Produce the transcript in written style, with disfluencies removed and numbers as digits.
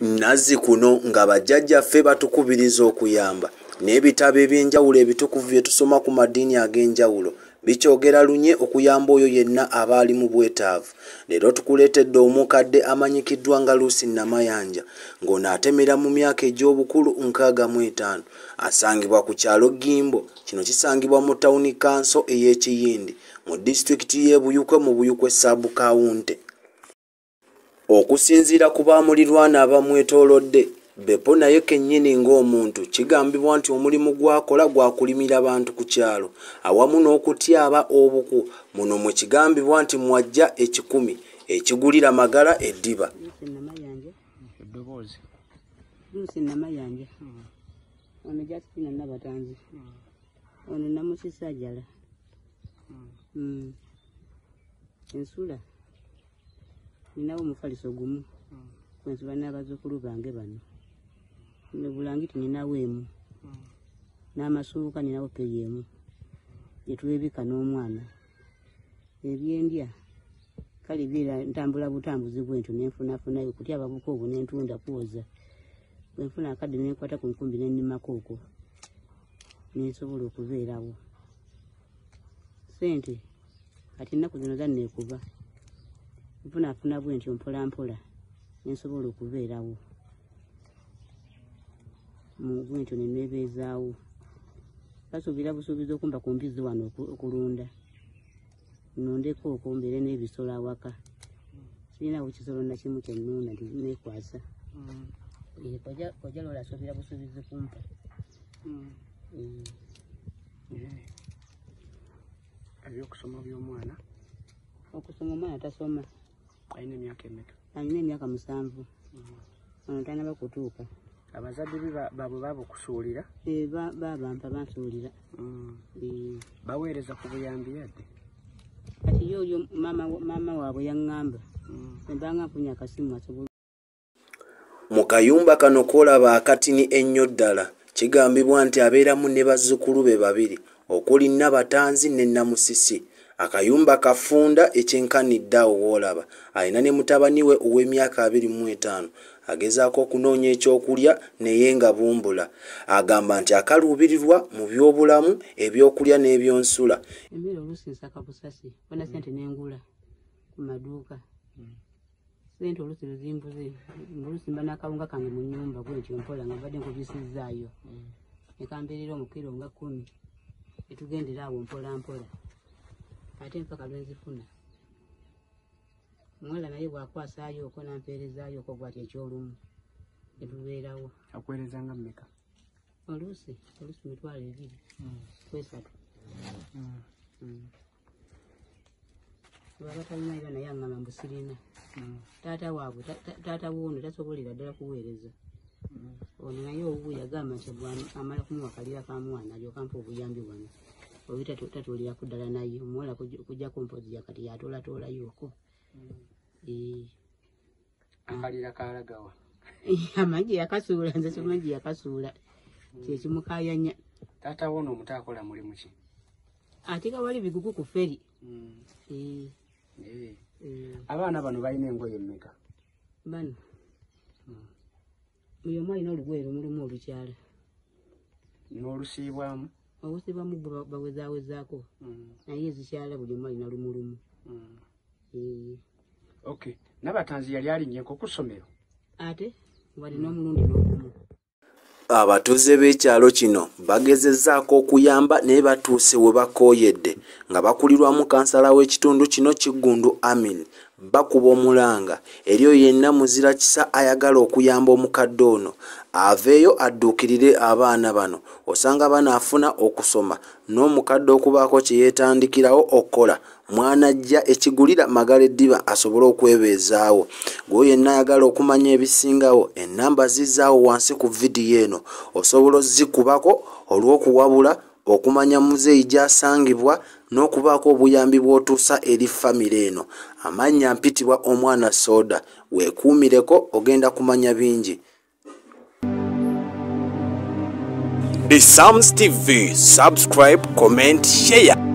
Nazzi kuno nga bajjajjaffe batukubiriza okuyamba n'ebitabo ebyenjawulo ebitukuvu bye tusoma ku madiini ag'enjawulo bikyogera lunye okuyamba oyo yenna aba ali mu bwetaavu. Leero tukuleetedde omukadde amanyikiddwa nga Lucy Namayanja ng'ono atemera mu myaka egy'obukulu 65 asangibwa ku kyalo Gimbo. Kino kisangibwa mu tawuni kanso ey'Ekiyindi mu disitulikiti y'e Buyukwe mu Buyukwe ssaabukawunti. Okusinziira ku baamulirwana abamwetoolodde, Beppo naye kennyini ng'omuntu kigambibwa nti omulimu gw'akola gwa kulimira bantu ku kyalo awamu n'okutyaba obuku. Muno mwe kigambibwa nti mwajja 10 ekigulira Magala eddiba. Lucy Namayanja ono Justina Nabatanzi ono Namusisa Jala ensula ninawo omufaliso gumu kwensula n'abazzukulu bange bano ne bulangiti ninawo emu n'amasuuka ninawo peyi emu gyetwebika n'omwana ebyendya kale bira ntambula butambuzi bwento nenfunafunayo kutyaba buko obwo nentunda kwoza bwenfuna akadde nenkwata ku nkumbi nennimako okwo nensobola okubeerawo sente ati ennaku zino zanneekuba nfunafuna bwentyo mpolampola nensobola okubeerawo mu bwentyo neneebeezaawo basuubira busuubizi okumba ku mbizi wano okulunda nondeko okwo mbeere n'ebisolo awaka sirinawo kisolo nakimu kyennunda nti neekwasa kojja loola asuubira busuubizi kumpa ebyokusoma by'omwana okusoma omwana tasoma alina emyaka emeka? Alina emyaka 7 ono tanaba kutuuka. Abazadde baabwe babukusuulira? Babampa bansuulira. Baweereza ku buyambi yadde? Kati yoyo maama waabwe yaŋŋamba embanga nfunye akasimu asobola. Mu kayumba kano koolaba akatini ennyo ddala kigambibwa nti abeeramu ne bazzukulu be 2 okuli Nabatanzi ne Namusisi. Akayumba kafunda ekyenkanidde awo woolaba alina ne mutabani we ow'emyaka 25 agezaako okunoonya ekyokulya naye nga bumbula. Agamba nti akaluubirirwa mu by'obulamu ebyokulya n'ebyonsula. Emmere oluusi nsaka busasi bana sente n'engula ku maduuka sente oluusi luzimbuze oluusi mba n'akawunga kange mu nnyumba bwentyo mpola nga mbadde nkubisizzaayo nekambeerera omukiro nga 10 etugendera awo mpolampola ate mpaka lwenzifuna mwala naye bwakwasaayo okwo nampeerezaayo okwo bwati ekyolumu netubeerawo. Akuweerezanga mmeka? Oluusi 2 kwesatu baba talina era naye aŋŋamba mbu sirina. Taata waabwe taata woono tasobolera ddala kuweereza ono naye obubu yagamba nti amala kumuwa kalira ka mwana alyoka mpa obuyambi wano oba tatuuliraku ddala naye omuwala kujjako mpozi yakati yatoolatoolayooko. Akalira kalagawa? Amagi yakasuula nze somagi yakasuula kyekimukayanya. Taata woono omuto akola mulimu ki? Ate kawali bigugu ku feri. Abaana bano balina engoye mmeka? Bano buli omu alina olugoye lumulimu olukyala n'olusiibwamu? Obusiibwamu bawezaawezaako naye ezikyala buli omu alina lumulumu. Okay. Nabatanzi yali alinnyeko ku ssomero? Ate walina omulundi n'ogumu. Abatuuze b'ekyalo kino bagezezzaako okuyamba naye batuuse we bakooyedde nga bakulirwamu kansala w'ekitundu kino Kiggundu Amin. Bakuba omulanga eriyo yenna muzira kisa ayagala okuyamba omukadde ono aveeyo adduukirire abaana bano osanga banaafuna okusoma n'omukadde okubaako kye yeetandikirawo okukola mwanajja ekigulira Magala eddiba asobole okwebeezaawo. Gwe yenna ayagala okumanya ebisingawo ennamba zizzaawo wansi ku vidiyo eno osobola ozikubako olw'okuwabula okumanya muzeeyi gy'asangibwa n'okubaako obuyambi bw'otuusa eri famire eno. Amannya mpitibwa Omwana Soda. Weekuumireko ogenda kumanya bingi. The Psalms TV. Subscribe, comment, share.